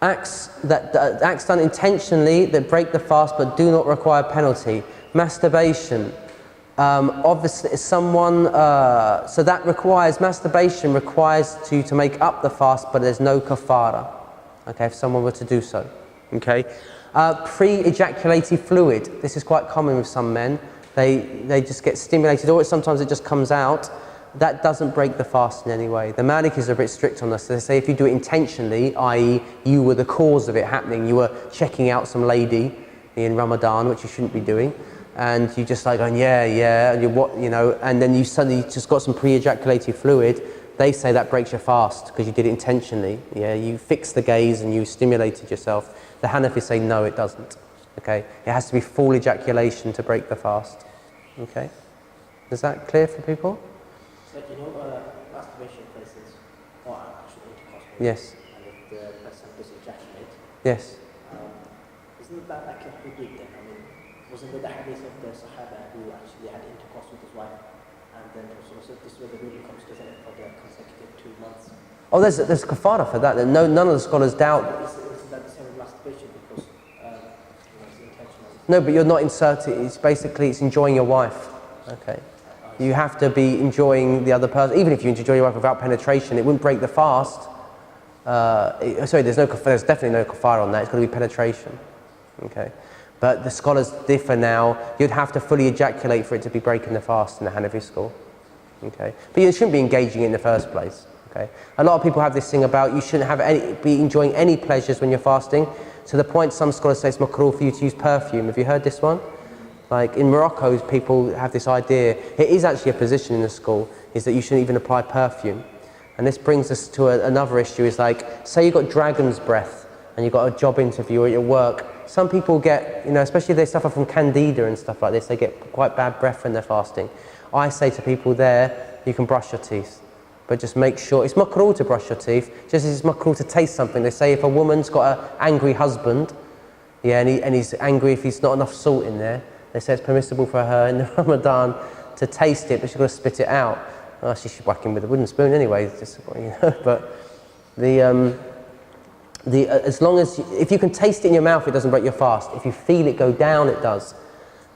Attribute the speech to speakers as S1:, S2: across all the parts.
S1: Acts done intentionally that break the fast but do not require penalty. Masturbation. Obviously, so that requires, masturbation requires you to make up the fast, but there's no kaffarah. Okay, if someone were to do so. Okay. Pre-ejaculatory fluid. This is quite common with some men. They just get stimulated, or sometimes it just comes out. That doesn't break the fast in any way. The Malikis are a bit strict on this. They say if you do it intentionally, i.e. you were the cause of it happening, you were checking out some lady in Ramadan, which you shouldn't be doing, and you just like going, yeah, and and then you suddenly just got some pre-ejaculatory fluid, they say that breaks your fast because you did it intentionally. Yeah, you fixed the gaze and you stimulated yourself. The Hanafis say no, it doesn't. Okay, it has to be full ejaculation to break the fast. Okay, is that clear for people?
S2: So masturbation places or actual intercourse.
S1: Yes.
S2: And if the person does ejaculate.
S1: Yes.
S2: Isn't that like a hudud then? I mean, wasn't there the hadith of the Sahaba who actually had intercourse with his wife, and then also this is where the ruling comes, doesn't it, for the consecutive 2 months?
S1: Oh, there's kaffarah for that. No, none of the scholars doubt.
S2: Isn't that the same with masturbation because it's intentional?
S1: No, but you're not inserting. It's basically enjoying your wife. Okay. You have to be enjoying the other person. Even if you enjoy your wife without penetration, it wouldn't break the fast. There's definitely no kaffarah on that. It's got to be penetration. Okay. But the scholars differ now. You'd have to fully ejaculate for it to be breaking the fast in the Hanafi school. Okay. But you shouldn't be engaging in the first place. Okay. A lot of people have this thing about you shouldn't be enjoying any pleasures when you're fasting, to the point some scholars say it's makruh for you to use perfume. Have you heard this one? Like in Morocco, people have this idea, it is actually a position in the school, is that you shouldn't even apply perfume. And this brings us to another issue, is like, say you've got dragon's breath and you've got a job interview at your work. Some people get, especially if they suffer from candida and stuff like this, they get quite bad breath when they're fasting. I say to people there, you can brush your teeth, but just make sure, it's makruh to brush your teeth, just as it's makruh to taste something. They say if a woman's got an angry husband, and he's angry if he's not enough salt in there, they say it's permissible for her in the Ramadan to taste it, but she's got to spit it out. Oh, she should whack him with a wooden spoon anyway. But as long as if you can taste it in your mouth, it doesn't break your fast. If you feel it go down, it does.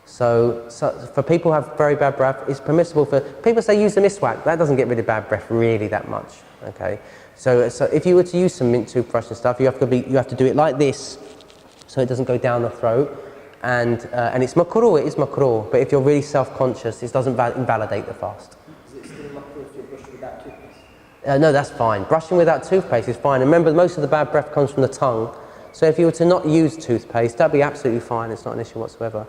S1: So for people who have very bad breath, it's permissible for people say use the miswak. That doesn't get rid of bad breath really that much. Okay. So if you were to use some mint toothbrush and stuff, you have to do it like this, so it doesn't go down the throat. And it's makruh, it is makruh, but if you're really self-conscious, it doesn't invalidate the fast.
S2: Is it still makruh if you're brushing without toothpaste?
S1: No, that's fine. Brushing without toothpaste is fine. Remember, most of the bad breath comes from the tongue. So if you were to not use toothpaste, that'd be absolutely fine. It's not an issue whatsoever.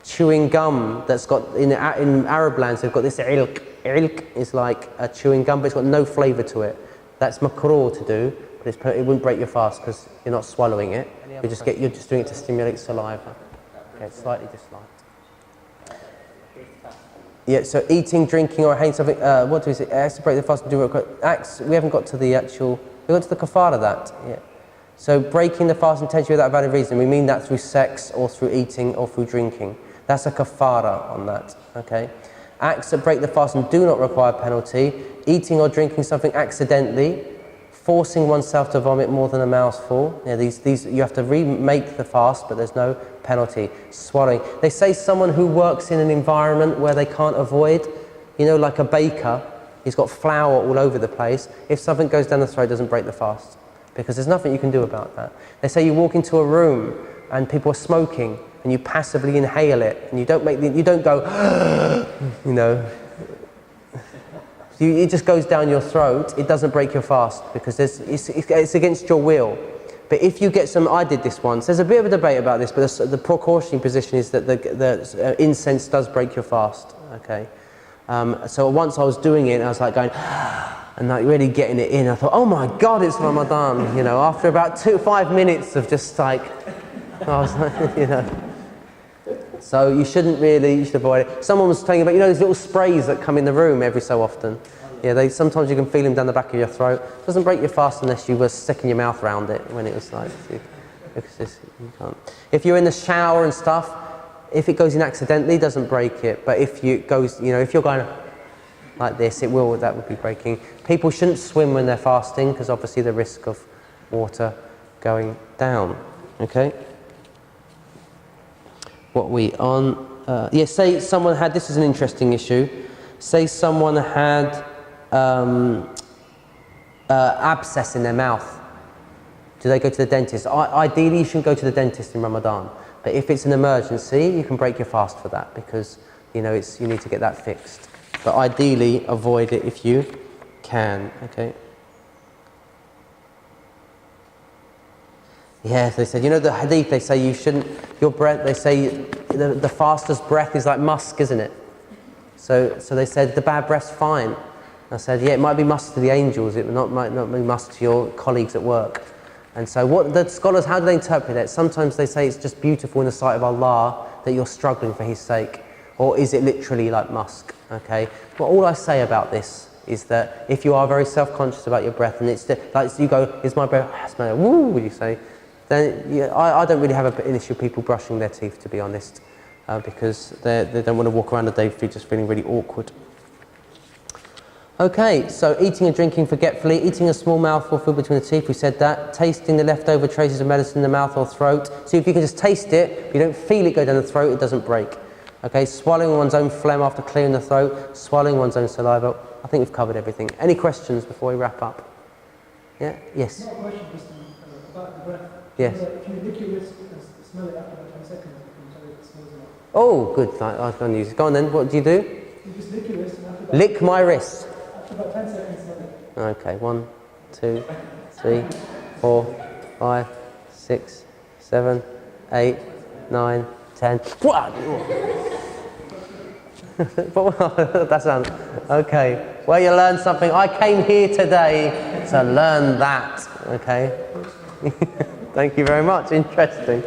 S1: Chewing gum that's got, in Arab lands, they've got this ilk. Ilk is like a chewing gum, but it's got no flavour to it. That's makruh to do, but it wouldn't break your fast because you're not swallowing it. You're just doing it to stimulate saliva. Okay, it's slightly disliked. Yeah, so eating, drinking, or having something, what do we say? It has to break the fast and do it. Acts, we haven't got to the actual, we got to the kaffarah of that. Yeah. So breaking the fast intentionally without valid reason, we mean that through sex or through eating or through drinking. That's a kaffarah on that, okay? Acts that break the fast and do not require penalty, eating or drinking something accidentally, forcing oneself to vomit more than a mouthful. Yeah, these you have to remake the fast, but there's no penalty. Swallowing. They say someone who works in an environment where they can't avoid, like a baker, he's got flour all over the place. If something goes down the throat, it doesn't break the fast, because there's nothing you can do about that. They say you walk into a room and people are smoking, and you passively inhale it, and you don't go, it just goes down your throat. It doesn't break your fast because it's against your will. But if you get I did this once. There's a bit of a debate about this, but the precautionary position is that the incense does break your fast. Okay. So once I was doing it, and I was like going, and like really getting it in. I thought, oh my God, it's Ramadan. After about 5 minutes of just like, I was like, So you should avoid it. Someone was telling about, these little sprays that come in the room every so often. Yeah, sometimes you can feel them down the back of your throat. It doesn't break your fast unless you were sticking your mouth around it when it was like, because you can't. If you're in the shower and stuff, if it goes in accidentally, it doesn't break it. But if it goes, if you're going like this, that would be breaking. People shouldn't swim when they're fasting because obviously the risk of water going down. Okay. What we on? Yeah, say someone had, this is an interesting issue, say someone had abscess in their mouth. Do they go to the dentist? Ideally, you shouldn't go to the dentist in Ramadan, but if it's an emergency, you can break your fast for that because, you know, you need to get that fixed. But ideally, avoid it if you can, okay? Yeah, they said, you know the hadith, they say you shouldn't, your breath, they say the fastest breath is like musk, isn't it? So they said the bad breath's fine. I said, yeah, it might be musk to the angels, it might not be musk to your colleagues at work. And so what the scholars, how do they interpret it? Sometimes they say it's just beautiful in the sight of Allah that you're struggling for His sake. Or is it literally like musk, okay? But all I say about this is that if you are very self-conscious about your breath and it's like you go, is my breath, woo, would you say? Then yeah, I don't really have an issue with people brushing their teeth, to be honest, because they don't want to walk around the day just feeling really awkward. Okay, so eating and drinking forgetfully, eating a small mouthful food between the teeth, we said that. Tasting the leftover traces of medicine in the mouth or throat. So if you can just taste it, but you don't feel it go down the throat, it doesn't break. Okay, swallowing one's own phlegm after clearing the throat, swallowing one's own saliva. I think we've covered everything. Any questions before we wrap up? Yeah? Yes?
S3: No question, just about the breath.
S1: Yes.
S3: If you lick your wrist and smell it after about 10 seconds, you can tell it smells a lot.
S1: Oh, good. I was going to use it. Go on then. What do you do?
S3: You just lick your wrist and after about
S1: Lick my wrist.
S3: After about 10 seconds, smell it.
S1: Okay, 1, 2, 3, 4, 5, 6, 7, 8, 9, 10. That sounds okay. Well, you learned something. I came here today to learn that. Okay. Thank you very much. Interesting.